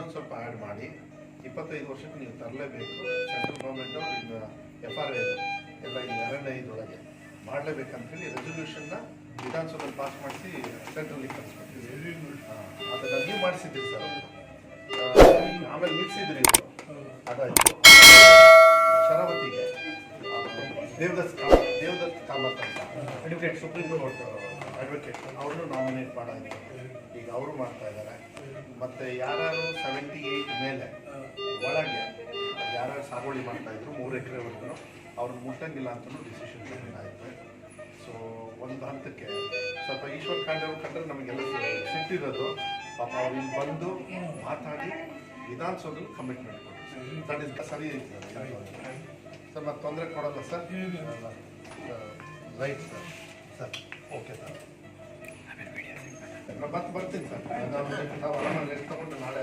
ಇನ್ನೊಂದು ಸ್ವಲ್ಪ ಆ್ಯಡ್ ಮಾಡಿ 25 ವರ್ಷಕ್ಕೆ ನೀವು ತರಲೇಬೇಕು. ಸೆಂಟ್ರಲ್ ಗೌರ್ಮೆಂಟು ಇನ್ನು FRA ಎಲ್ಲ ಈ 2-5 ಮಾಡಲೇಬೇಕಂತೇಳಿ ರೆಸೊಲ್ಯೂಷನ್ನ ವಿಧಾನಸಭೆಯಲ್ಲಿ ಪಾಸ್ ಮಾಡಿಸಿ ಸೆಂಟ್ರಲ್ಲಿ ಕಳಿಸ್ಬಿಡ್ತೀವಿ. ಅದನ್ನು ನೀವು ಮಾಡಿಸಿದ್ರಿ ಸರ್. ಆಮೇಲೆ ನಿಲ್ಲಿಸಿದ್ರಿ ಇವರು, ಅದಾಯಿತು. ಶರಾವತಿಗೆ ದೇವದತ್ ಕಾಮತ್ ಅಂತ ಅಡ್ವೊಕೇಟ್, ಸುಪ್ರೀಂ ಕೋರ್ಟ್ ಅಡ್ವೊಕೇಟ್, ಅವ್ರನ್ನೂ ನಾಮಿನೇಟ್ ಮಾಡಾಯಿತು. ಈಗ ಅವರು ಮಾಡ್ತಾ ಇದ್ದಾರೆ. ಮತ್ತು ಯಾರು 78 ಮೇಲೆ ಒಳಗೆ ಯಾರ್ಯಾರು ಸಾಗುವಳಿ ಮಾಡ್ತಾಯಿದ್ರು 3 ಎಕರೆವರೆಗೂ ಅವ್ರನ್ನ ಮುಟ್ಟಂಗಿಲ್ಲ ಅಂತಲೂ ಡಿಸಿಷನ್ ತಗೊಂಡಾಯಿತು. ಸೊ ಒಂದು ಹಂತಕ್ಕೆ ಸ್ವಲ್ಪ ಈಶ್ವರ್ ಖಂಡ್ರೆ ಕಂಡ್ರೆ ನಮಗೆಲ್ಲ ಸಿಟ್ಟಿರೋದು. ಪಾಪ ಅವ್ರು ಇಲ್ಲಿ ಬಂದು ಮಾತಾಡಿ ವಿಧಾನಸೌಧದಲ್ಲಿ ಕಮಿಟ್ಮೆಂಟ್ ಕೊಡಿ. ದಟ್ ಇಸ್ ಸರಿ ಐತೆ ಸರ್. ಮತ್ತೆ ತೊಂದರೆ ಕೊಡೋಲ್ಲ sir. Right sir. Sir okay sir. ಮತ್ತೆ ಬರ್ತೀನಿ ಸರ್. ನಾವು ಆರಾಮಾಗಿ ರೆಸ್ಟ್ ತೊಗೊಂಡು ನಾಳೆ